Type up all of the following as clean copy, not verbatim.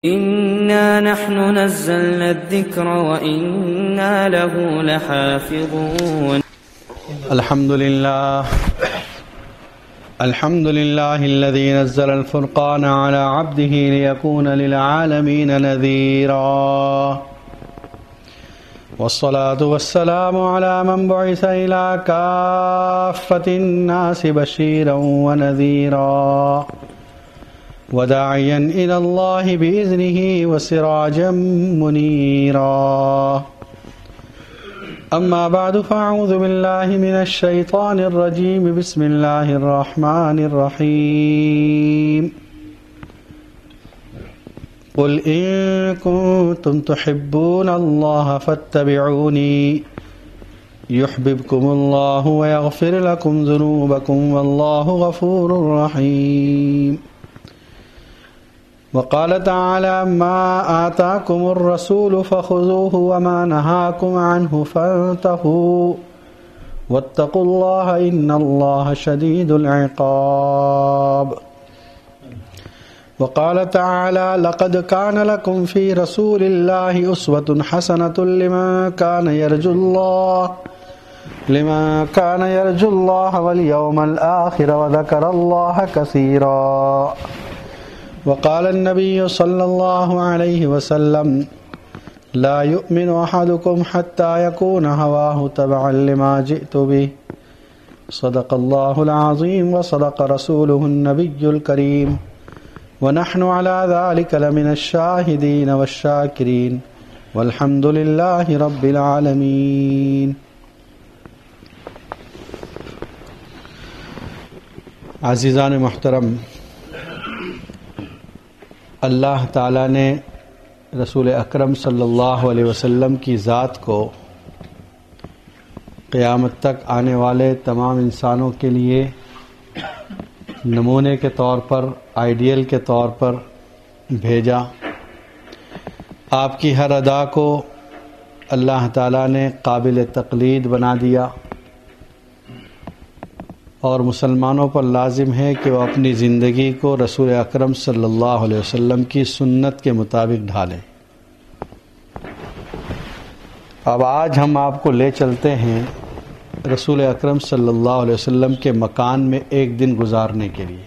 إنا نحن نزلنا الذكر وإنا له لحافظون. الحمد لله الذي نزل الفرقان على عبده ليكون للعالمين نذيرا، والصلاة والسلام على من بعث إلى كافة الناس بشيرا ونذيرا وداعيا إلى الله بإذنه وسراجا منيرا. أما بعد فأعوذ بالله من الشيطان الرجيم. بسم الله الرحمن الرحيم. قل إن كنتم تحبون الله فاتبعوني يحببكم الله ويغفر لكم ذنوبكم والله غفور رحيم. وقال تعالى: ما آتاكم الرسول فخذوه وما نهاكم عنه فانتهوا واتقوا الله إن الله شديد العقاب. وقال تعالى: لقد كان لكم في رسول الله أسوة حسنة لمن كان يرجو الله واليوم الآخر وذكر الله كثيرا. وقال النبي صلى الله عليه وسلم: لا يؤمن أحدكم حتى يكون هواه تبعا لما جئت به. صدق الله العظيم وصدق رسوله النبي الكريم، ونحن على ذلك لمن الشاهدين والشاكرين والحمد لله رب العالمين. عزیزان محترم، اللہ تعالیٰ نے رسول اکرم صلی اللہ علیہ وسلم کی ذات کو قیامت تک آنے والے تمام انسانوں کے لیے نمونے کے طور پر، آئیڈیل کے طور پر بھیجا. آپ کی ہر ادا کو اللہ تعالیٰ نے قابل تقلید بنا دیا، اور مسلمانوں پر لازم ہے کہ وہ اپنی زندگی کو رسول اکرم صلی اللہ علیہ وسلم کی سنت کے مطابق ڈھالیں. اب آج ہم آپ کو لے چلتے ہیں رسول اکرم صلی اللہ علیہ وسلم کے مکان میں ایک دن گزارنے کے لیے.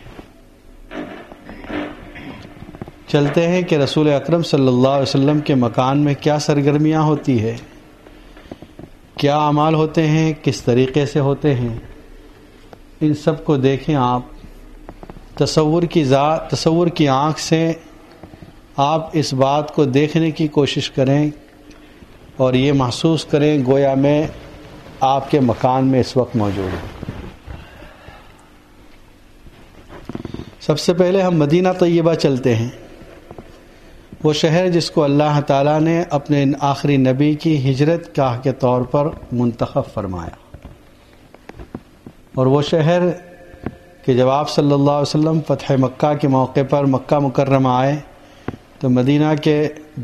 چلتے ہیں کہ رسول اکرم صلی اللہ علیہ وسلم کے مکان میں کیا سرگرمیاں ہوتی ہے، کیا اعمال ہوتے ہیں، کس طریقے سے ہوتے ہیں. ان سب کو دیکھیں. آپ تصور کی آنکھ سے آپ اس بات کو دیکھنے کی کوشش کریں اور یہ محسوس کریں گویا میں آپ کے مکان میں اس وقت موجود ہوں. سب سے پہلے ہم مدینہ طیبہ چلتے ہیں، وہ شہر جس کو اللہ تعالیٰ نے اپنے آخری نبی کی ہجرت گاہ کے طور پر منتخب فرمایا. اور وہ شہر کہ جب آپ صلی اللہ علیہ وسلم فتح مکہ کے موقع پر مکہ مکرمہ آئے تو مدینہ کے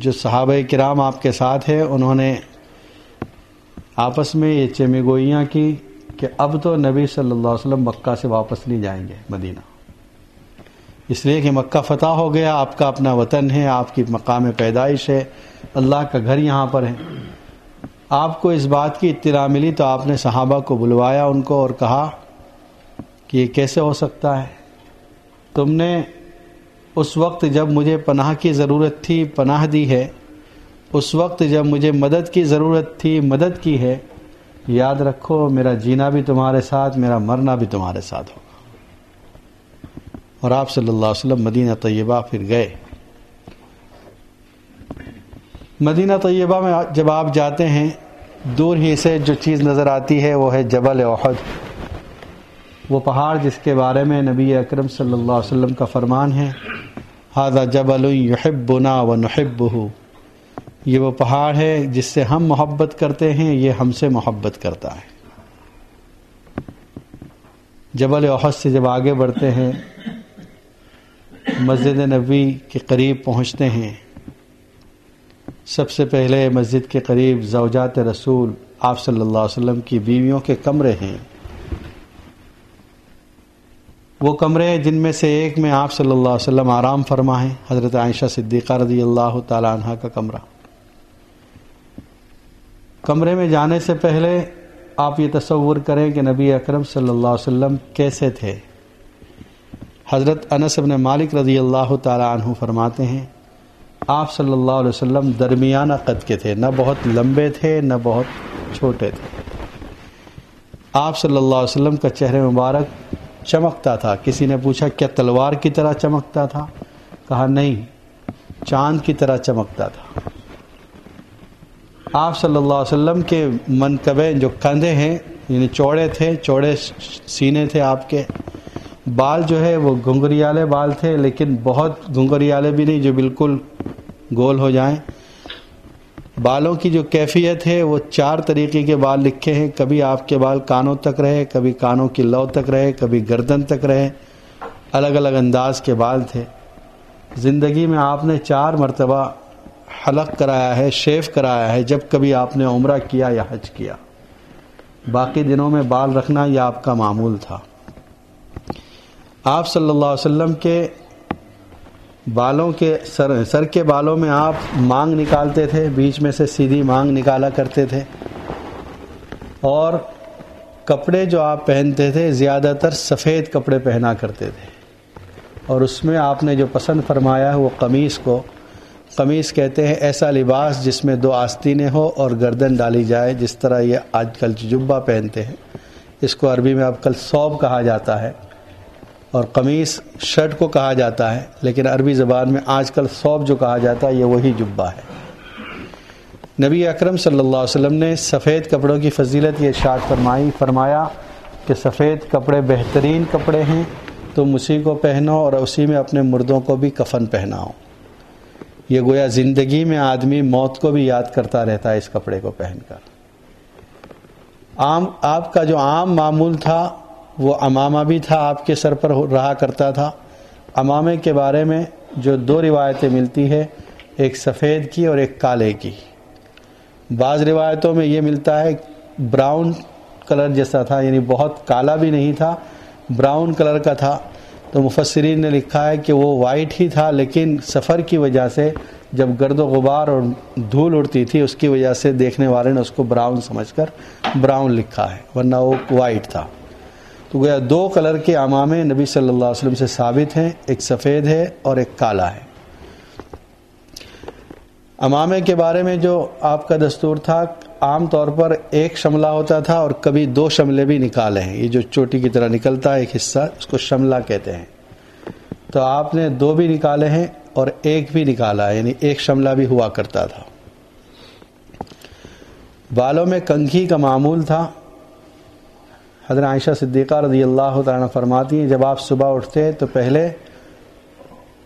جو صحابہ کرام آپ کے ساتھ ہیں انہوں نے آپس میں یہ چیمے گوئیاں کی کہ اب تو نبی صلی اللہ علیہ وسلم مکہ سے واپس نہیں جائیں گے مدینہ، اس لیے کہ مکہ فتح ہو گیا، آپ کا اپنا وطن ہے، آپ کی مقام پیدائش ہے، اللہ کا گھر یہاں پر ہے. آپ کو اس بات کی اطلاع ملی تو آپ نے صحابہ کو بلوایا ان کو اور کہا کہ یہ کیسے ہو سکتا ہے؟ تم نے اس وقت جب مجھے پناہ کی ضرورت تھی پناہ دی ہے، اس وقت جب مجھے مدد کی ضرورت تھی مدد کی ہے. یاد رکھو میرا جینا بھی تمہارے ساتھ، میرا مرنا بھی تمہارے ساتھ ہوگا. اور آپ صلی اللہ علیہ وسلم مدینہ طیبہ پھر گئے. مدینہ طیبہ میں جب آپ جاتے ہیں دور ہی سے جو چیز نظر آتی ہے وہ ہے جبل احد، وہ پہاڑ جس کے بارے میں نبی اکرم صلی اللہ علیہ وسلم کا فرمان ہے: ھذا جبل یحبنا ونحبہ. یہ وہ پہاڑ ہے جس سے ہم محبت کرتے ہیں، یہ ہم سے محبت کرتا ہے. جبل احد سے جب آگے بڑھتے ہیں مسجد نبوی کے قریب پہنچتے ہیں، سب سے پہلے مسجد کے قریب زوجات رسول آپ صلی اللہ علیہ وسلم کی بیویوں کے کمرے ہیں. وہ کمرے جن میں سے ایک میں آپ صلی اللہ علیہ وسلم آرام فرما ہیں، حضرت عائشہ صدیقہ رضی اللہ تعالی عنہ کا کمرہ۔ کمرے میں جانے سے پہلے آپ یہ تصور کریں کہ نبی اکرم صلی اللہ علیہ وسلم کیسے تھے۔ حضرت انس بن مالک رضی اللہ تعالی عنہ فرماتے ہیں آپ صلی اللہ علیہ وسلم درمیانہ قد کے تھے، نہ بہت لمبے تھے نہ بہت چھوٹے تھے۔ آپ صلی اللہ علیہ وسلم کا چہرہ مبارک چمکتا تھا۔ کسی نے پوچھا کیا تلوار کی طرح چمکتا تھا؟ کہا نہیں، چاند کی طرح چمکتا تھا۔ آپ صلی اللہ علیہ وسلم کے منکبے جو کندھے ہیں یعنی چوڑے تھے، چوڑے سینے تھے آپ کے۔ بال جو ہے وہ گھنگریالے بال تھے، لیکن بہت گھنگریالے بھی نہیں جو بالکل گول ہو جائیں۔ بالوں کی جو کیفیت ہے وہ 4 طریقے کے بال لکھے ہیں۔ کبھی آپ کے بال کانوں تک رہے، کبھی کانوں کی لو تک رہے، کبھی گردن تک رہے، الگ الگ انداز کے بال تھے۔ زندگی میں آپ نے 4 مرتبہ حلق کرایا ہے، شیف کرایا ہے، جب کبھی آپ نے عمرہ کیا یا حج کیا۔ باقی دنوں میں بال رکھنا یہ آپ کا معمول تھا۔ آپ صلی اللہ علیہ وسلم کے بالوں کے سر کے بالوں میں آپ مانگ نکالتے تھے، بیچ میں سے سیدھی مانگ نکالا کرتے تھے، اور کپڑے جو آپ پہنتے تھے زیادہ تر سفید کپڑے پہنا کرتے تھے، اور اس میں آپ نے جو پسند فرمایا ہے وہ قمیص کو، قمیص کہتے ہیں ایسا لباس جس میں 2 آستینیں ہو اور گردن ڈالی جائے، جس طرح یہ آج کل جبہ پہنتے ہیں، اس کو عربی میں اب کل ثوب کہا جاتا ہے، اور قمیص شرٹ کو کہا جاتا ہے، لیکن عربی زبان میں آج کل ثوب جو کہا جاتا ہے یہ وہی جبہ ہے۔ نبی اکرم صلی اللہ علیہ وسلم نے سفید کپڑوں کی فضیلت یہ ارشاد فرمایا کہ سفید کپڑے بہترین کپڑے ہیں، تم اسی کو پہنو اور اسی میں اپنے مردوں کو بھی کفن پہناؤ۔ یہ گویا زندگی میں آدمی موت کو بھی یاد کرتا رہتا ہے اس کپڑے کو پہن کر۔ آپ کا جو عام معمول تھا وہ امامہ بھی تھا، آپ کے سر پر رہا کرتا تھا۔ امامے کے بارے میں جو 2 روایتیں ملتی ہے، ایک سفید کی اور ایک کالے کی۔ بعض روایتوں میں یہ ملتا ہے براؤن کلر جیسا تھا، یعنی بہت کالا بھی نہیں تھا، براؤن کلر کا تھا۔ تو مفسرین نے لکھا ہے کہ وہ وائٹ ہی تھا، لیکن سفر کی وجہ سے جب گرد و غبار اور دھول اڑتی تھی اس کی وجہ سے دیکھنے والے نے اس کو براؤن سمجھ کر براؤن لکھا ہے، ورنہ وہ وائٹ تھا۔ تو گویا 2 کلر کے عمامے نبی صلی اللہ علیہ وسلم سے ثابت ہیں، ایک سفید ہے اور ایک کالا ہے۔ عمامے کے بارے میں جو آپ کا دستور تھا، عام طور پر ایک شملہ ہوتا تھا اور کبھی 2 شملے بھی نکالے ہیں، یہ جو چوٹی کی طرح نکلتا ہے ایک حصہ، اس کو شملہ کہتے ہیں۔ تو آپ نے 2 بھی نکالے ہیں اور ایک بھی نکالا ہے، یعنی ایک شملہ بھی ہوا کرتا تھا۔ بالوں میں کنگھی کا معمول تھا۔ حضرت عائشہ صدیقہ رضی اللہ تعالیٰ عنہ فرماتی ہیں جب آپ صبح اٹھتے تو پہلے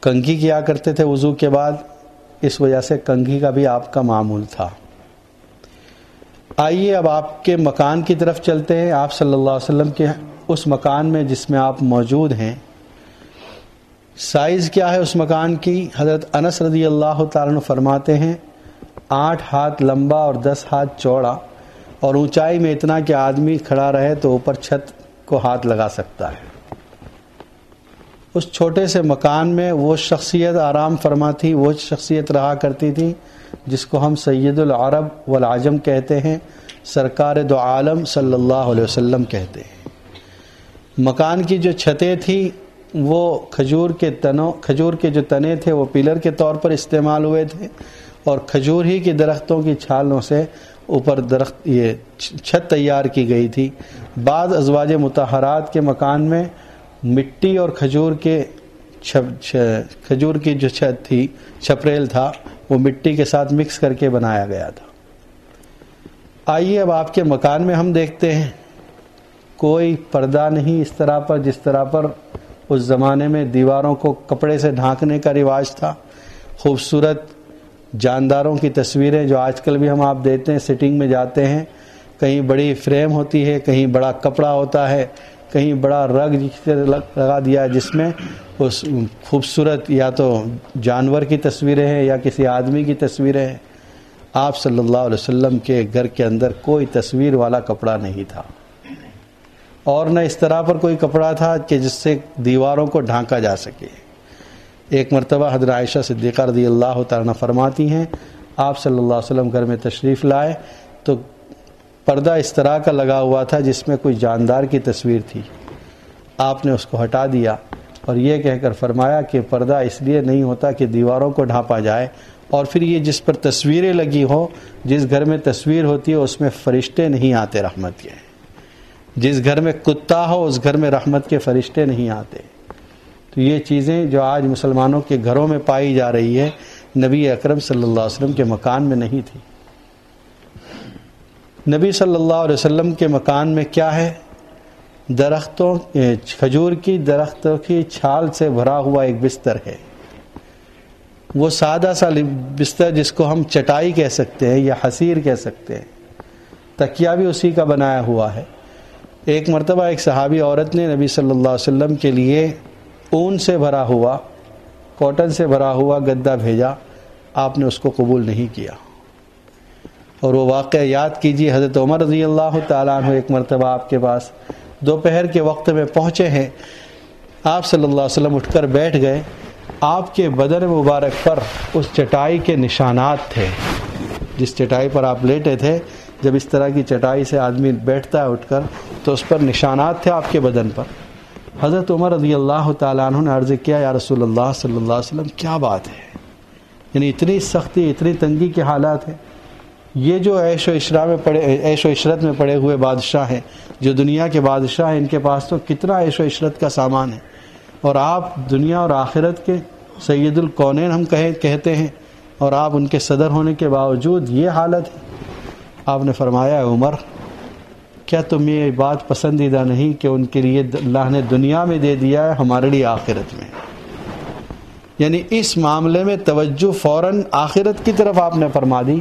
کنگھی کیا کرتے تھے وضو کے بعد، اس وجہ سے کنگھی کا بھی آپ کا معمول تھا۔ آئیے اب آپ کے مکان کی طرف چلتے ہیں، آپ صلی اللہ علیہ وسلم کے اس مکان میں جس میں آپ موجود ہیں۔ سائز کیا ہے اس مکان کی؟ حضرت انس رضی اللہ تعالیٰ عنہ فرماتے ہیں 8 ہاتھ لمبا اور 10 ہاتھ چوڑا، اور اونچائی میں اتنا کہ آدمی کھڑا رہے تو اوپر چھت کو ہاتھ لگا سکتا ہے۔ اس چھوٹے سے مکان میں وہ شخصیت آرام فرما تھی، وہ شخصیت رہا کرتی تھی جس کو ہم سید العرب والعجم کہتے ہیں، سرکار دو عالم صلی اللہ علیہ وسلم کہتے ہیں۔ مکان کی جو چھتیں تھیں وہ کھجور کے جو تنے تھے وہ پلر کے طور پر استعمال ہوئے تھے، اور کھجور ہی کے درختوں کی چھالوں سے اوپر یہ چھت تیار کی گئی تھی۔ بعض ازواج مطہرات کے مکان میں مٹی اور کھجور کی جو چھت تھی، چھپریل تھا، وہ مٹی کے ساتھ مکس کر کے بنایا گیا تھا۔ آئیے اب آپ کے مکان میں ہم دیکھتے ہیں کوئی پردہ نہیں اس طرح پر جس طرح پر اس زمانے میں دیواروں کو کپڑے سے ڈھانکنے کا رواج تھا۔ خوبصورت جانداروں کی تصویریں جو آج کل بھی ہم آپ دیتے ہیں، سٹنگ میں جاتے ہیں، کہیں بڑی فریم ہوتی ہے، کہیں بڑا کپڑا ہوتا ہے، کہیں بڑا رگ لگا دیا جس میں اس خوبصورت یا تو جانور کی تصویریں ہیں یا کسی آدمی کی تصویریں ہیں۔ آپ صلی اللہ علیہ وسلم کے گھر کے اندر کوئی تصویر والا کپڑا نہیں تھا، اور نہ اس طرح پر کوئی کپڑا تھا کہ جس سے دیواروں کو ڈھانکا جا سکے۔ ایک مرتبہ حضرت عائشہ صدیقہ رضی اللہ تعالیٰ عنہ فرماتی ہیں آپ صلی اللہ علیہ وسلم گھر میں تشریف لائے تو پردہ اس طرح کا لگا ہوا تھا جس میں کوئی جاندار کی تصویر تھی۔ آپ نے اس کو ہٹا دیا اور یہ کہہ کر فرمایا کہ پردہ اس لیے نہیں ہوتا کہ دیواروں کو ڈھانپا جائے، اور پھر یہ جس پر تصویریں لگی ہوں، جس گھر میں تصویر ہوتی ہے اس میں فرشتے نہیں آتے رحمت کے، جس گھر میں کتا ہو اس گھر میں رحمت کے فرشتے نہیں آتے۔ تو یہ چیزیں جو آج مسلمانوں کے گھروں میں پائی جا رہی ہے، نبی اکرم صلی اللہ علیہ وسلم کے مکان میں نہیں تھی۔ نبی صلی اللہ علیہ وسلم کے مکان میں کیا ہے؟ درختوں، کھجور کی درختوں کی چھال سے بھرا ہوا ایک بستر ہے۔ وہ سادہ سا بستر جس کو ہم چٹائی کہہ سکتے ہیں یا حسیر کہہ سکتے ہیں، تکیہ بھی اسی کا بنایا ہوا ہے۔ ایک مرتبہ ایک صحابی عورت نے نبی صلی اللہ علیہ وسلم کے لیے اون سے بھرا ہوا، کاٹن سے بھرا ہوا گدا بھیجا، آپ نے اس کو قبول نہیں کیا۔ اور وہ واقعہ یاد کیجیے، حضرت عمر رضی اللہ تعالیٰ عنہ ایک مرتبہ آپ کے پاس دوپہر کے وقت میں پہنچے ہیں، آپ صلی اللہ علیہ وسلم اٹھ کر بیٹھ گئے، آپ کے بدن مبارک پر اس چٹائی کے نشانات تھے، جس چٹائی پر آپ لیٹے تھے۔ جب اس طرح کی چٹائی سے آدمی بیٹھتا ہے اٹھ کر تو اس پر نشانات تھے آپ کے بدن پر۔ حضرت عمر رضی اللہ تعالیٰ عنہ نے عرض کیا یا رسول اللہ صلی اللہ علیہ وسلم کیا بات ہے، یعنی اتنی سختی اتنی تنگی کے حالات ہیں؟ یہ جو عیش و عشرت میں پڑے ہوئے بادشاہ ہیں، جو دنیا کے بادشاہ ہیں، ان کے پاس تو کتنا عیش و عشرت کا سامان ہے، اور آپ دنیا اور آخرت کے سید الکونین ہم کہتے ہیں، اور آپ ان کے صدر ہونے کے باوجود یہ حالت ہے۔ آپ نے فرمایا عمر کیا تمہیں یہ بات پسندیدہ نہیں کہ ان کے لیے اللہ نے دنیا میں دے دیا ہے، ہمارے لیے آخرت میں؟ یعنی اس معاملے میں توجہ فوراً آخرت کی طرف آپ نے فرما دی،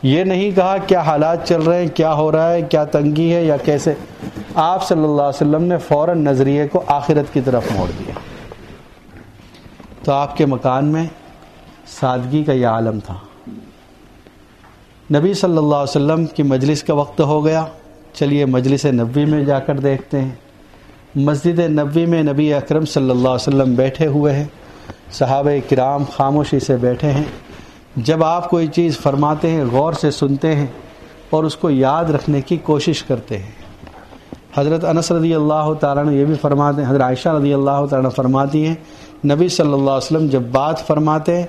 یہ نہیں کہا کیا حالات چل رہے ہیں، کیا ہو رہا ہے، کیا تنگی ہے یا کیسے۔ آپ صلی اللہ علیہ وسلم نے فوراً نظریے کو آخرت کی طرف موڑ دیا۔ تو آپ کے مکان میں سادگی کا یہ عالم تھا۔ نبی صلی اللہ علیہ وسلم کی مجلس کا وقت ہو گیا، چلیے مجلس نبوی میں جا کر دیکھتے ہیں۔ مسجد نبوی میں نبی اکرم صلی اللہ علیہ وسلم بیٹھے ہوئے ہیں، صحابہ کرام خاموشی سے بیٹھے ہیں۔ جب آپ کوئی چیز فرماتے ہیں غور سے سنتے ہیں اور اس کو یاد رکھنے کی کوشش کرتے ہیں۔ حضرت انس رضی اللہ تعالیٰ نے یہ بھی فرماتے ہیں، حضرت عائشہ رضی اللہ تعالیٰ فرماتی ہیں نبی صلی اللہ علیہ وسلم جب بات فرماتے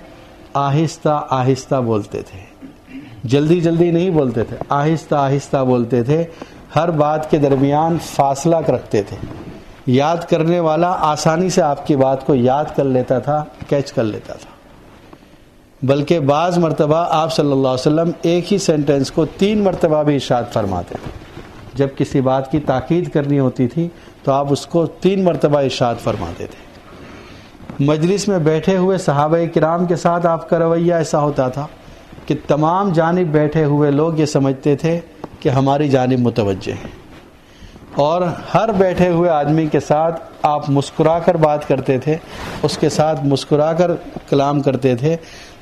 آہستہ آہستہ بولتے تھے، جلدی جلدی نہیں بولتے تھے، آہستہ آہستہ بولتے تھے، ہر بات کے درمیان فاصلہ رکھتے تھے۔ یاد کرنے والا آسانی سے آپ کی بات کو یاد کر لیتا تھا، کیچ کر لیتا تھا۔ بلکہ بعض مرتبہ آپ صلی اللہ علیہ وسلم ایک ہی سینٹنس کو 3 مرتبہ بھی ارشاد فرماتے تھے۔ جب کسی بات کی تاکید کرنی ہوتی تھی تو آپ اس کو 3 مرتبہ ارشاد فرماتے تھے۔ مجلس میں بیٹھے ہوئے صحابہ کرام کے ساتھ آپ کا رویہ ایسا ہوتا تھا کہ تمام جانب بیٹھے ہوئے لوگ یہ سمجھتے تھے کہ ہماری جانب متوجہ ہیں، اور ہر بیٹھے ہوئے آدمی کے ساتھ آپ مسکرا کر بات کرتے تھے، اس کے ساتھ مسکرا کر کلام کرتے تھے۔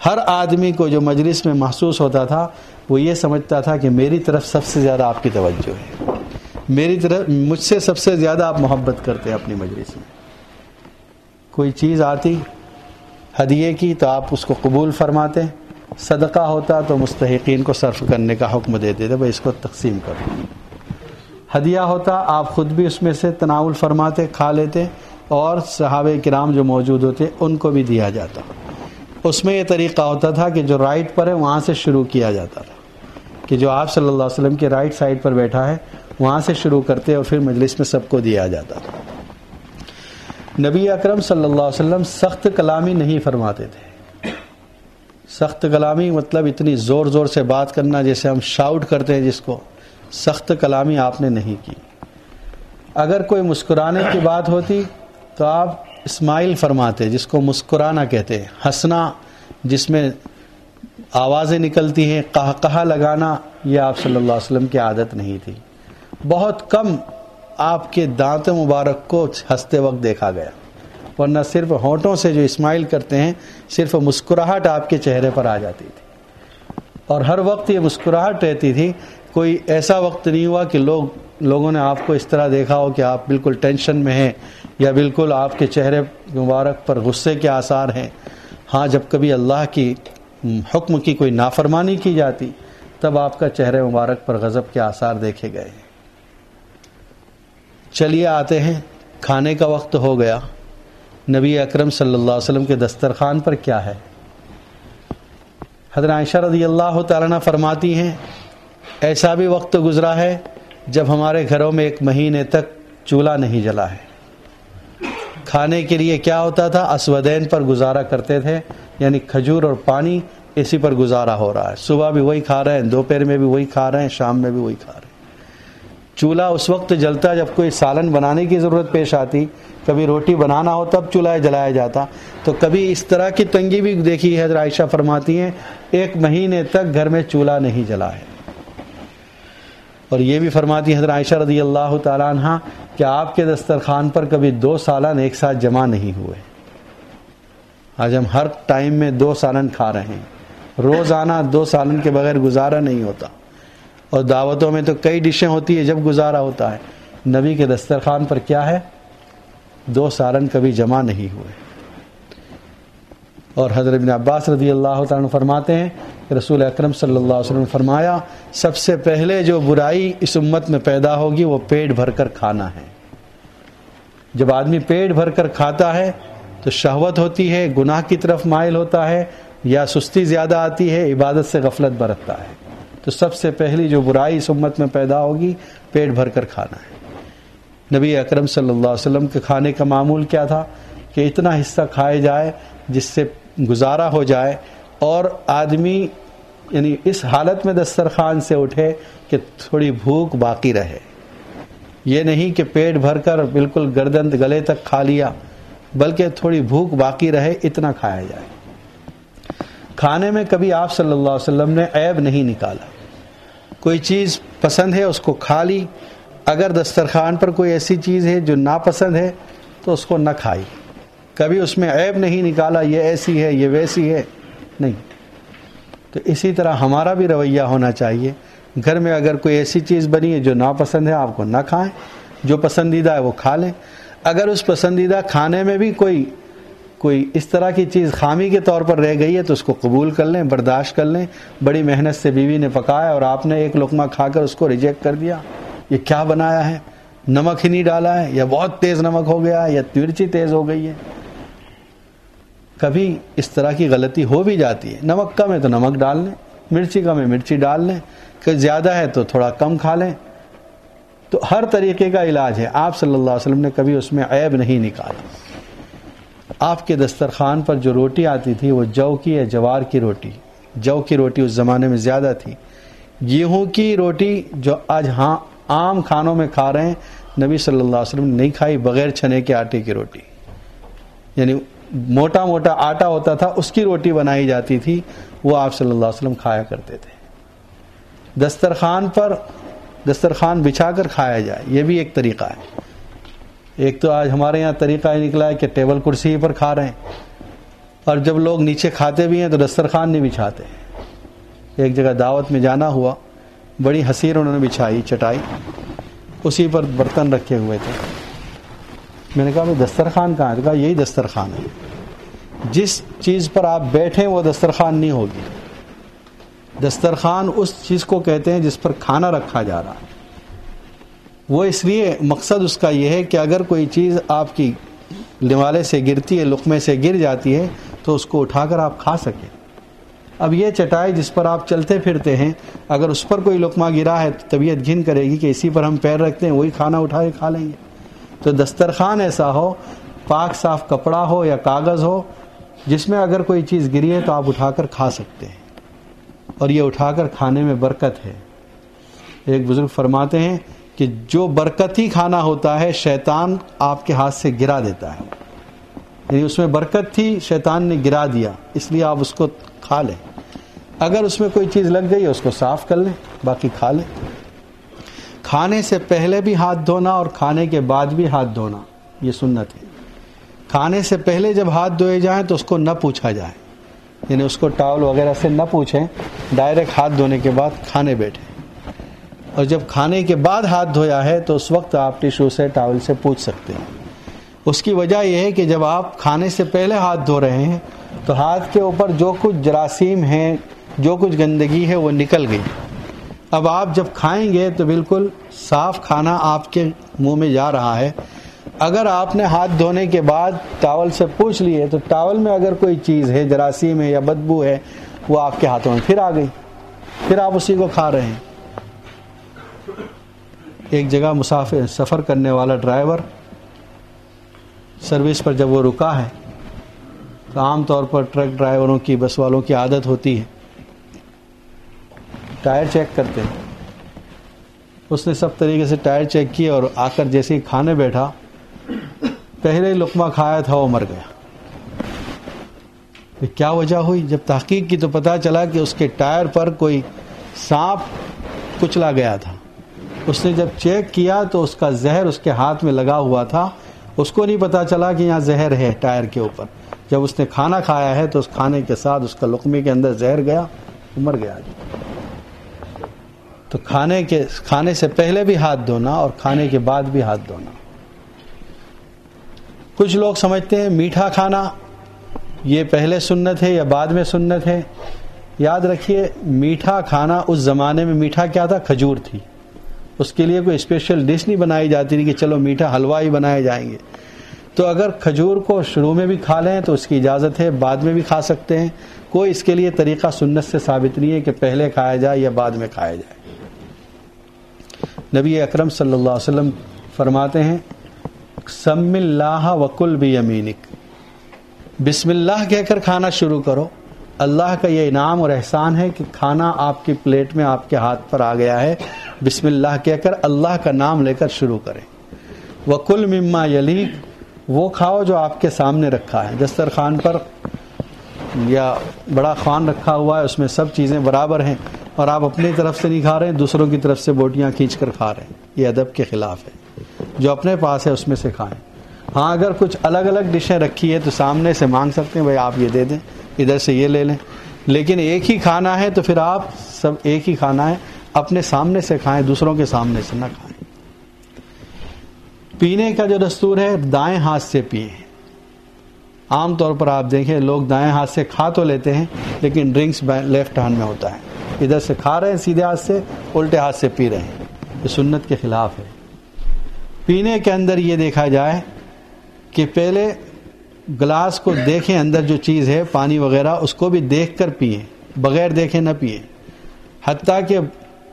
ہر آدمی کو جو مجلس میں محسوس ہوتا تھا وہ یہ سمجھتا تھا کہ میری طرف سب سے زیادہ آپ کی توجہ ہے، میری طرف مجھ سے سب سے زیادہ آپ محبت کرتے ہیں اپنی مجلس میں۔ کوئی چیز آتی ہدیے کی تو آپ اس کو قبول فرماتے، صدقہ ہوتا تو مستحقین کو صرف کرنے کا حکم دیتے تھے، بھائی اس کو تقسیم کرو۔ ہدیہ ہوتا آپ خود بھی اس میں سے تناول فرماتے، کھا لیتے، اور صحابہ کرام جو موجود ہوتے ان کو بھی دیا جاتا۔ اس میں یہ طریقہ ہوتا تھا کہ جو رائٹ پر ہے وہاں سے شروع کیا جاتا تھا، کہ جو آپ صلی اللہ علیہ وسلم کے رائٹ سائڈ پر بیٹھا ہے وہاں سے شروع کرتے اور پھر مجلس میں سب کو دیا جاتا تھا۔ نبی اکرم صلی اللہ علیہ وسلم سخت کلامی نہیں فرماتے تھے۔ سخت کلامی مطلب اتنی زور زور سے بات کرنا جیسے ہم شاؤٹ کرتے ہیں جس کو، سخت کلامی آپ نے نہیں کی۔ اگر کوئی مسکرانے کی بات ہوتی تو آپ اسمائل فرماتے، جس کو مسکرانا کہتے ہیں، ہنسنا جس میں آوازیں نکلتی ہیں، قہقہہ لگانا، یہ آپ صلی اللہ علیہ وسلم کی عادت نہیں تھی۔ بہت کم آپ کے دانت مبارک کو ہنستے وقت دیکھا گیا، ورنہ صرف ہونٹوں سے جو اسمائل کرتے ہیں صرف مسکراہٹ آپ کے چہرے پر آ جاتی تھی، اور ہر وقت یہ مسکراہٹ رہتی تھی۔ کوئی ایسا وقت نہیں ہوا کہ لوگ لوگوں نے آپ کو اس طرح دیکھا ہو کہ آپ بالکل ٹینشن میں ہیں یا بالکل آپ کے چہرے مبارک پر غصے کے آثار ہیں. ہاں جب کبھی اللہ کی حکم کی کوئی نافرمانی کی جاتی تب آپ کا چہرے مبارک پر غضب کے آثار دیکھے گئے. چلیے آتے ہیں، کھانے کا وقت ہو گیا. نبی اکرم صلی اللہ علیہ وسلم کے دسترخوان پر کیا ہے؟ حضرت عائشہ رضی اللہ تعالیٰ عنہ فرماتی ہیں ایسا بھی وقت گزرا ہے جب ہمارے گھروں میں 1 مہینے تک چولہا نہیں جلا ہے. کھانے کے لیے کیا ہوتا تھا؟ اسودین پر گزارا کرتے تھے، یعنی کھجور اور پانی، اسی پر گزارا ہو رہا ہے. صبح بھی وہی کھا رہے ہیں، دوپہر میں بھی وہی کھا رہے ہیں، شام میں بھی وہی کھا رہے ہیں. چولہا اس وقت جلتا جب کوئی سالن بنانے کی ضرورت پیش آتی، کبھی روٹی بنانا ہو تب چولہا جلایا جاتا. تو کبھی اس طرح کی تنگی بھی دیکھی ہے. حضرت عائشہ فرماتی ہیں 1 مہینے تک گھر میں چولہا نہیں جلا ہے. اور یہ بھی فرماتی ہیں حضرت عائشہ رضی اللہ تعالیٰ عنہ کہ آپ کے دسترخوان پر کبھی 2 سالن ایک ساتھ جمع نہیں ہوئے. آج ہم ہر ٹائم میں 2 سالن کھا رہے ہیں، روزانہ 2 سالن کے بغیر گزارا نہیں ہوتا. اور دعوتوں میں تو کئی ڈشیں ہوتی ہیں جب گزارا ہوتا ہے. نبی کے دسترخوان پر کیا ہے؟ 2 سالن کبھی جمع نہیں ہوئے. اور حضرت ابن عباس رضی اللہ تعالیٰ عنہ فرماتے ہیں کہ رسول اکرم صلی اللہ علیہ وسلم نے فرمایا سب سے پہلے جو برائی اس امت میں پیدا ہوگی وہ پیٹ بھر کر کھانا ہے. جب آدمی پیٹ بھر کر کھاتا ہے تو شہوت ہوتی ہے، گناہ کی طرف مائل ہوتا ہے، یا سستی زیادہ آتی ہے، عبادت سے غفلت برتتا ہے. تو سب سے پہلی جو برائی اس امت میں پیدا ہوگی پیٹ بھر کر کھانا ہے. نبی اکرم صلی اللہ علیہ وسلم کے کھانے کا معمول کیا تھا کہ اتنا حصہ کھائے جائے جس سے گزارا ہو جائے، اور آدمی یعنی اس حالت میں دسترخوان سے اٹھے کہ تھوڑی بھوک باقی رہے. یہ نہیں کہ پیٹ بھر کر بالکل گردن گلے تک کھا لیا، بلکہ تھوڑی بھوک باقی رہے اتنا کھایا جائے. کھانے میں کبھی آپ صلی اللہ علیہ وسلم نے عیب نہیں نکالا. کوئی چیز پسند ہے اس کو کھا لی، اگر دسترخوان پر کوئی ایسی چیز ہے جو ناپسند ہے تو اس کو نہ کھائی. کبھی اس میں عیب نہیں نکالا یہ ایسی ہے یہ ویسی ہے، نہیں. تو اسی طرح ہمارا بھی رویہ ہونا چاہیے. گھر میں اگر کوئی ایسی چیز بنی ہے جو ناپسند ہے آپ کو نہ کھائیں، جو پسندیدہ ہے وہ کھا لیں. اگر اس پسندیدہ کھانے میں بھی کوئی اس طرح کی چیز خامی کے طور پر رہ گئی ہے تو اس کو قبول کر لیں، برداشت کر لیں. بڑی محنت سے بیوی نے پکایا اور آپ نے 1 لقمہ کھا کر اس کو ریجیکٹ کر دیا، یہ کیا بنایا ہے، نمک ہی نہیں ڈالا ہے، یا بہت تیز نمک ہو گیا ہے، یا مرچی تیز ہو گئی ہے. کبھی اس طرح کی غلطی ہو بھی جاتی ہے. نمک کم ہے تو نمک ڈال لیں، مرچی کم ہے مرچی ڈال لیں، کہ زیادہ ہے تو تھوڑا کم کھا لیں. تو ہر طریقے کا علاج ہے. آپ صلی اللہ علیہ وسلم نے کبھی اس میں عیب نہیں نکالا. آپ کے دسترخوان پر جو روٹی آتی تھی وہ جو کی یا جوار کی روٹی. جو کی روٹی اس زمانے میں زیادہ تھی. گیہوں کی روٹی جو آج ہاں عام کھانوں میں کھا رہے ہیں، نبی صلی اللہ علیہ وسلم نے نہیں کھائی. بغیر چنے کے آٹے کی روٹی، یعنی موٹا موٹا آٹا ہوتا تھا اس کی روٹی بنائی جاتی تھی، وہ آپ صلی اللہ علیہ وسلم کھایا کرتے تھے. دسترخوان بچھا کر کھایا جائے، یہ بھی ایک طریقہ ہے. ایک تو آج ہمارے یہاں طریقہ ہی نکلا ہے کہ ٹیبل کرسی پر کھا رہے ہیں، اور جب لوگ نیچے کھاتے بھی ہیں تو دسترخوان نہیں بچھاتے. ایک جگہ دعوت میں جانا ہوا، بڑی حسیر انہوں نے بچھائی چٹائی، اسی پر برتن رکھے ہوئے تھے. میں نے کہا بھائی دسترخوان کہاں ہے؟ کہا یہی دسترخوان ہے. جس چیز پر آپ بیٹھیں وہ دسترخوان نہیں ہوگی. دسترخوان اس چیز کو کہتے ہیں جس پر کھانا رکھا جا رہا ہے. وہ اس لیے مقصد اس کا یہ ہے کہ اگر کوئی چیز آپ کی نوالے سے گرتی ہے، لقمے سے گر جاتی ہے، تو اس کو اٹھا کر آپ کھا سکیں. اب یہ چٹائی جس پر آپ چلتے پھرتے ہیں، اگر اس پر کوئی لقمہ گرا ہے تو طبیعت گھن کرے گی کہ اسی پر ہم پیر رکھتے ہیں، وہی کھانا اٹھا کے کھا لیں گے. تو دسترخوان ایسا ہو، پاک صاف کپڑا ہو یا کاغذ ہو، جس میں اگر کوئی چیز گری ہے تو آپ اٹھا کر کھا سکتے ہیں. اور یہ اٹھا کر کھانے میں برکت ہے. ایک بزرگ فرماتے ہیں کہ جو برکتی کھانا ہوتا ہے شیطان آپ کے ہاتھ سے گرا دیتا ہے. یعنی اس میں برکت تھی، شیطان نے گرا دیا، اس لیے آپ اس کو کھا لیں. اگر اس میں کوئی چیز لگ گئی ہے اس کو صاف کر لیں، باقی کھا لیں. کھانے سے پہلے بھی ہاتھ دھونا اور کھانے کے بعد بھی ہاتھ دھونا یہ سنت ہے. کھانے سے پہلے جب ہاتھ دھوئے جائیں تو اس کو نہ پوچھا جائے، یعنی اس کو ٹاول وغیرہ سے نہ پوچھیں، ڈائریکٹ ہاتھ دھونے کے بعد کھانے بیٹھیں. اور جب کھانے کے بعد ہاتھ دھویا ہے تو اس وقت آپ ٹیشو سے ٹاول سے پوچھ سکتے ہیں۔ اس کی وجہ یہ ہے کہ جب آپ کھانے سے پہلے ہاتھ دھو رہے ہیں تو ہاتھ کے اوپر جو کچھ جراثیم ہیں، جو کچھ گندگی ہے وہ نکل گئی۔ اب آپ جب کھائیں گے تو بالکل صاف کھانا آپ کے منہ میں جا رہا ہے۔ اگر آپ نے ہاتھ دھونے کے بعد ٹاول سے پوچھ لیے تو ٹاول میں اگر کوئی چیز ہے، جراثیم ہے یا بدبو ہے، وہ آپ کے ہاتھوں میں پھر آ گئی، پھر آپ اسی کو کھا رہے ہیں۔ ایک جگہ سفر کرنے والا ڈرائیور سروس پر جب وہ رکا ہے تو عام طور پر ٹرک ڈرائیوروں کی، بس والوں کی عادت ہوتی ہے ٹائر چیک کرتے ہیں۔ اس نے سب طریقے سے ٹائر چیک کیے اور آ کر جیسے ہی کھانے بیٹھا، پہلے لقمہ کھایا تھا وہ مر گیا۔ کیا وجہ ہوئی؟ جب تحقیق کی تو پتہ چلا کہ اس کے ٹائر پر کوئی سانپ کچلا گیا تھا۔ اس نے جب چیک کیا تو اس کا زہر اس کے ہاتھ میں لگا ہوا تھا، اس کو نہیں پتا چلا کہ یہاں زہر ہے ٹائر کے اوپر۔ جب اس نے کھانا کھایا ہے تو اس کھانے کے ساتھ اس کا لقمے کے اندر زہر گیا، وہ مر گیا۔ تو کھانے سے پہلے بھی ہاتھ دھونا اور کھانے کے بعد بھی ہاتھ دھونا۔ کچھ لوگ سمجھتے ہیں میٹھا کھانا یہ پہلے سنت ہے یا بعد میں سنت ہے۔ یاد رکھیے، میٹھا کھانا اس زمانے میں میٹھا کیا تھا؟ کھجور تھی۔ اس کے لیے کوئی اسپیشل ڈش نہیں بنائی جاتی تھی کہ چلو میٹھا حلوہ ہی بنائے جائیں گے۔ تو اگر کھجور کو شروع میں بھی کھا لیں تو اس کی اجازت ہے، بعد میں بھی کھا سکتے ہیں۔ کوئی اس کے لیے طریقہ سنت سے ثابت نہیں ہے کہ پہلے کھایا جائے یا بعد میں کھایا جائے۔ نبی اکرم صلی اللہ علیہ وسلم فرماتے ہیں، سم اللہ وکل بیمینک، بسم اللہ کہہ کر کھانا شروع کرو۔ اللہ کا یہ انعام اور احسان ہے کہ کھانا آپ کی پلیٹ میں آپ کے ہاتھ پر آ گیا ہے، بسم اللہ کہہ کر اللہ کا نام لے کر شروع کریں۔ وکل مما یلیک، وہ کھاؤ جو آپ کے سامنے رکھا ہے۔ دسترخوان پر یا بڑا خوان رکھا ہوا ہے، اس میں سب چیزیں برابر ہیں اور آپ اپنی طرف سے نہیں کھا رہے ہیں، دوسروں کی طرف سے بوٹیاں کھینچ کر کھا رہے ہیں، یہ ادب کے خلاف ہے۔ جو اپنے پاس ہے اس میں سے کھائیں۔ ہاں اگر کچھ الگ الگ ڈشیں رکھی ہے تو سامنے سے مانگ سکتے ہیں، بھائی آپ یہ دے دیں، ادھر سے یہ لے لیں، لیکن ایک ہی کھانا ہے تو پھر آپ سب ایک ہی کھانا ہے، اپنے سامنے سے کھائیں، دوسروں کے سامنے سے نہ کھائیں۔ پینے کا جو دستور ہے، دائیں ہاتھ سے پئیں۔ عام طور پر آپ دیکھیں لوگ دائیں ہاتھ سے کھا تو لیتے ہیں لیکن ڈرنکس لیفٹ ہینڈ میں ہوتا ہے، ادھر سے کھا رہے ہیں سیدھے ہاتھ سے، الٹے ہاتھ سے پی رہے ہیں، یہ سنت کے خلاف ہے۔ پینے کے اندر یہ دیکھا جائے کہ پہلے گلاس کو دیکھیں، اندر جو چیز ہے پانی وغیرہ اس کو بھی دیکھ کر پئیں، بغیر دیکھے نہ پئیں۔ حتیٰ کہ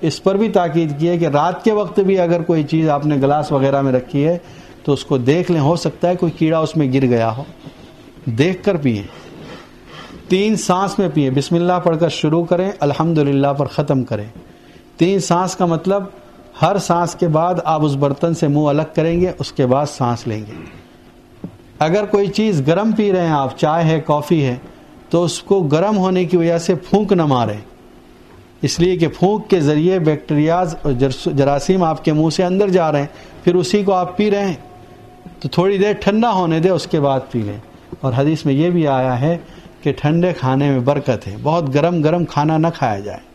اس پر بھی تاکید کی ہے کہ رات کے وقت بھی اگر کوئی چیز آپ نے گلاس وغیرہ میں رکھی ہے تو اس کو دیکھ لیں، ہو سکتا ہے کوئی کیڑا اس میں گر گیا ہو، دیکھ کر پئیں۔ 3 سانس میں پئیں، بسم اللہ پڑھ کر شروع کریں، الحمدللہ پر ختم کریں۔ 3 سانس کا مطلب ہر سانس کے بعد آپ اس برتن سے منہ الگ کریں گے، اس کے بعد سانس لیں گے۔ اگر کوئی چیز گرم پی رہے ہیں آپ، چائے ہے، کافی ہے، تو اس کو گرم ہونے کی وجہ سے پھونک نہ ماریں، اس لیے کہ پھونک کے ذریعے بیکٹیریاز اور جراثیم آپ کے منہ سے اندر جا رہے ہیں، پھر اسی کو آپ پی رہے ہیں، تو تھوڑی دیر ٹھنڈا ہونے دیں، اس کے بعد پی لیں۔ اور حدیث میں یہ بھی آیا ہے کہ ٹھنڈے کھانے میں برکت ہے، بہت گرم کھانا نہ کھایا جائے۔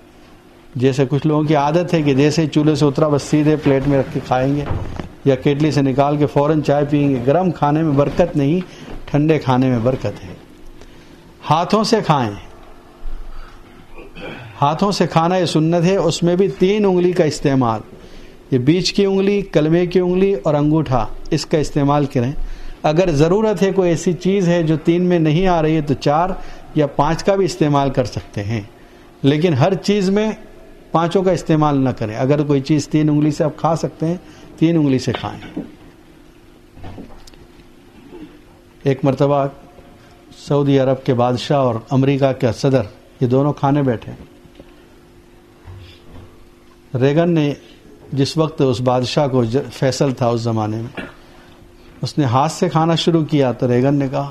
جیسے کچھ لوگوں کی عادت ہے کہ جیسے چولہے سے اترا بس سیدھے پلیٹ میں رکھ کے کھائیں گے یا کیٹلی سے نکال کے فوراً چائے پئیں گے۔ گرم کھانے میں برکت نہیں، ٹھنڈے کھانے میں برکت ہے۔ ہاتھوں سے کھائیں، ہاتھوں سے کھانا یہ سنت ہے، اس میں بھی 3 انگلی کا استعمال، یہ بیچ کی انگلی، کلمے کی انگلی اور انگوٹھا، اس کا استعمال کریں۔ اگر ضرورت ہے، کوئی ایسی چیز ہے جو 3 میں نہیں آ رہی ہے تو 4 یا 5 کا بھی استعمال کر سکتے ہیں، لیکن ہر چیز میں 5 کا استعمال نہ کریں۔ اگر کوئی چیز 3 انگلی سے آپ کھا سکتے ہیں، 3 انگلی سے کھائیں۔ ایک مرتبہ سعودی عرب کے بادشاہ اور امریکہ کے صدر، یہ دونوں کھانے بیٹھے۔ ریگن نے جس وقت اس بادشاہ کو فیصل تھا اس زمانے میں، اس نے ہاتھ سے کھانا شروع کیا تو ریگن نے کہا،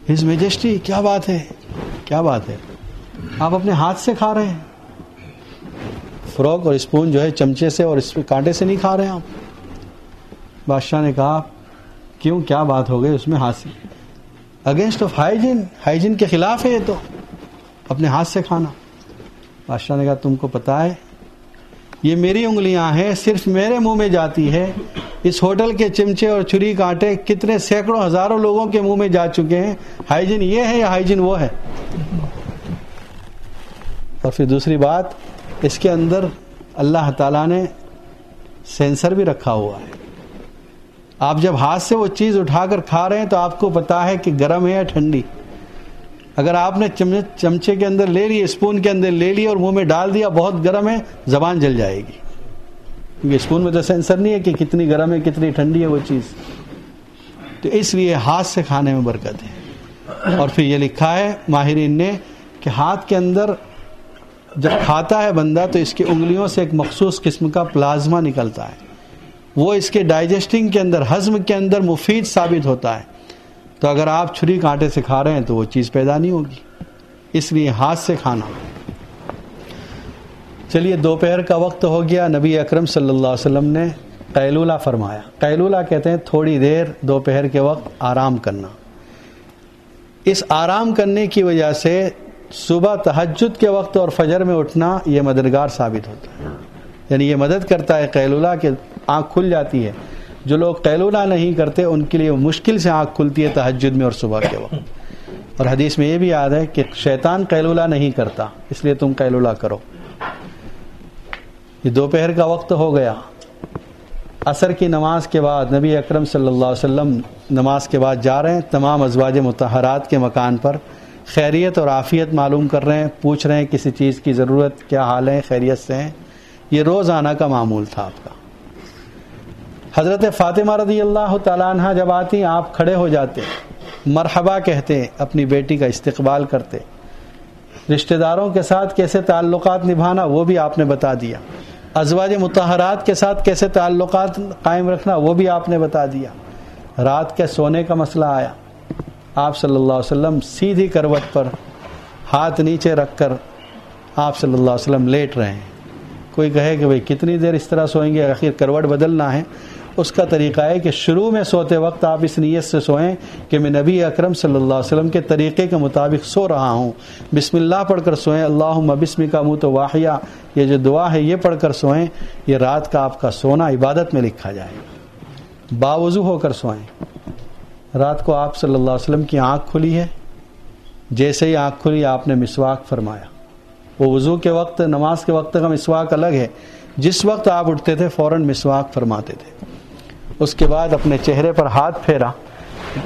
ہز میجسٹی، کیا بات ہے، کیا بات ہے، آپ اپنے ہاتھ سے کھا رہے ہیں، فورک اور اسپون جو ہے چمچے سے اور اس کانٹے سے نہیں کھا رہے ہیں آپ۔ بادشاہ نے کہا، کیوں، کیا بات ہو گئی اس میں؟ ہاتھ سے، اگینسٹ آف ہائیجین کے خلاف ہے یہ تو، اپنے ہاتھ سے کھانا۔ بادشاہ نے کہا، تم کو پتا ہے یہ میری انگلیاں ہیں، صرف میرے منہ میں جاتی ہے. اس ہوٹل کے چمچے اور چھری کانٹے کتنے سینکڑوں ہزاروں لوگوں کے منہ میں جا چکے ہیں. ہائیجین یہ ہے یا ہائیجین وہ ہے؟ اور پھر دوسری بات، اس کے اندر اللہ تعالیٰ نے سینسر بھی رکھا ہوا ہے. آپ جب ہاتھ سے وہ چیز اٹھا کر کھا رہے ہیں تو آپ کو پتا ہے کہ گرم ہے یا ٹھنڈی. اگر آپ نے چمچے کے اندر لے لی، اسپون کے اندر لے لی اور منہ میں ڈال دیا بہت گرم ہے، زبان جل جائے گی، کیونکہ اسپون میں تو سینسر نہیں ہے کہ کتنی گرم ہے کتنی ٹھنڈی ہے وہ چیز. تو اس لیے ہاتھ سے کھانے میں برکت ہے. اور پھر یہ لکھا ہے ماہرین نے کہ ہاتھ کے اندر جب کھاتا ہے بندہ تو اس کی انگلیوں سے ایک مخصوص قسم کا پلازما نکلتا ہے، وہ اس کے ڈائجسٹنگ کے اندر، ہضم کے اندر مفید ثابت ہوتا ہے. تو اگر آپ چھری کانٹے سے کھا رہے ہیں تو وہ چیز پیدا نہیں ہوگی، اس لیے ہاتھ سے کھانا. چلیے دوپہر کا وقت ہو گیا، نبی اکرم صلی اللہ علیہ وسلم نے قیلولہ فرمایا. قیلولہ کہتے ہیں تھوڑی دیر دوپہر کے وقت آرام کرنا. اس آرام کرنے کی وجہ سے صبح تہجد کے وقت اور فجر میں اٹھنا یہ مددگار ثابت ہوتا ہے. یعنی یہ مدد کرتا ہے قیلولہ کہ آنکھ کھل جاتی ہے. جو لوگ قیلولہ نہیں کرتے ان کے لیے مشکل سے آنکھ کھلتی ہے تہجد میں اور صبح کے وقت. اور حدیث میں یہ بھی یاد ہے کہ شیطان قیلولہ نہیں کرتا، اس لیے تم قیلولہ کرو. یہ دوپہر کا وقت ہو گیا. عصر کی نماز کے بعد نبی اکرم صلی اللہ علیہ وسلم نماز کے بعد جا رہے ہیں تمام ازواج مطہرات کے مکان پر، خیریت اور عافیت معلوم کر رہے ہیں، پوچھ رہے ہیں کسی چیز کی ضرورت، کیا حال ہے، خیریت سے ہیں. یہ روزانہ کا معمول تھا آپ کا. حضرت فاطمہ رضی اللہ تعالیٰ عنہ جب آتی آپ کھڑے ہو جاتے، مرحبا کہتے، اپنی بیٹی کا استقبال کرتے. رشتہ داروں کے ساتھ کیسے تعلقات نبھانا وہ بھی آپ نے بتا دیا. ازواج مطہرات کے ساتھ کیسے تعلقات قائم رکھنا وہ بھی آپ نے بتا دیا. رات کے سونے کا مسئلہ آیا، آپ صلی اللہ علیہ وسلم سیدھی کروٹ پر ہاتھ نیچے رکھ کر آپ صلی اللہ علیہ وسلم لیٹ رہے ہیں. کوئی کہے کہ بھئی کتنی دیر اس طرح سوئیں گے، آخر کروٹ بدلنا ہے. اس کا طریقہ ہے کہ شروع میں سوتے وقت آپ اس نیت سے سوئیں کہ میں نبی اکرم صلی اللہ علیہ وسلم کے طریقے کے مطابق سو رہا ہوں. بسم اللہ پڑھ کر سوئیں، اللہم بسمک اموت واحیا، یہ جو دعا ہے یہ پڑھ کر سوئیں. یہ رات کا آپ کا سونا عبادت میں لکھا جائے گا. باوضو ہو کر سوئیں. رات کو آپ صلی اللہ علیہ وسلم کی آنکھ کھلی ہے، جیسے ہی آنکھ کھلی آپ نے مسواک فرمایا. وہ وضو کے وقت، نماز کے وقت کا مسواک الگ ہے. جس وقت آپ اٹھتے تھے فوراً مسواک فرماتے تھے. اس کے بعد اپنے چہرے پر ہاتھ پھیرا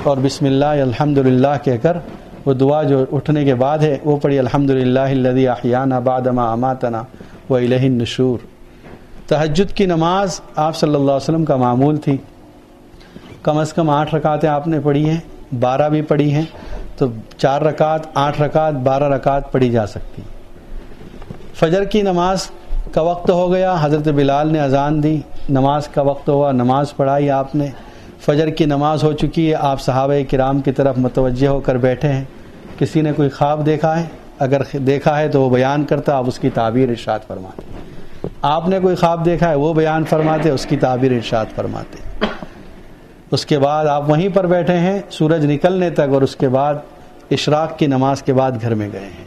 اور بسم اللہ الحمدللہ کہہ کر وہ دعا جو اٹھنے کے بعد ہے وہ پڑھی، الحمدللہ الذی احیانا بعد ما اماتنا والیہ النشور. تہجد کی نماز آپ صلی اللہ علیہ وسلم کا معمول تھی. کم از کم 8 رکعتیں آپ نے پڑھی ہیں، 12 بھی پڑھی ہیں تو 4 رکعت، 8 رکعت، 12 رکعت پڑھی جا سکتی. فجر کی نماز کا وقت ہو گیا، حضرت بلال نے اذان دی، نماز کا وقت ہوا، نماز پڑھائی آپ نے. فجر کی نماز ہو چکی ہے، آپ صحابہ کرام کی طرف متوجہ ہو کر بیٹھے ہیں. کسی نے کوئی خواب دیکھا ہے؟ اگر دیکھا ہے تو وہ بیان کرتا، آپ اس کی تعبیر ارشاد فرماتے. آپ نے کوئی خواب دیکھا ہے وہ بیان فرماتے، اس کی تعبیر ارشاد فرماتے. اس کے بعد آپ وہیں پر بیٹھے ہیں سورج نکلنے تک، اور اس کے بعد اشراق کی نماز کے بعد گھر میں گئے ہیں.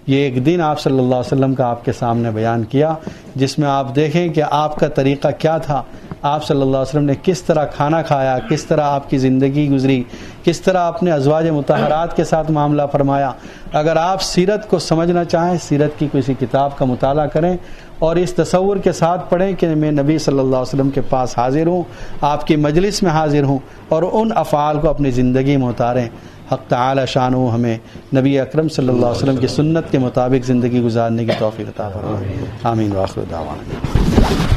یہ ایک دن آپ صلی اللہ علیہ وسلم کا آپ کے سامنے بیان کیا، جس میں آپ دیکھیں کہ آپ کا طریقہ کیا تھا. آپ صلی اللہ علیہ وسلم نے کس طرح کھانا کھایا، کس طرح آپ کی زندگی گزری، کس طرح آپ نے ازواج مطہرات کے ساتھ معاملہ فرمایا. اگر آپ سیرت کو سمجھنا چاہیں، سیرت کی کسی کتاب کا مطالعہ کریں اور اس تصور کے ساتھ پڑھیں کہ میں نبی صلی اللہ علیہ وسلم کے پاس حاضر ہوں، آپ کی مجلس میں حاضر ہوں، اور ان افعال کو اپنی زندگی میں اتاریں. حق تعالی شانہ ہمیں نبی اکرم صلی اللہ علیہ وسلم کی سنت کے مطابق زندگی گزارنے کی توفیق عطا فرمائے. آمین. وآخر دعوانا.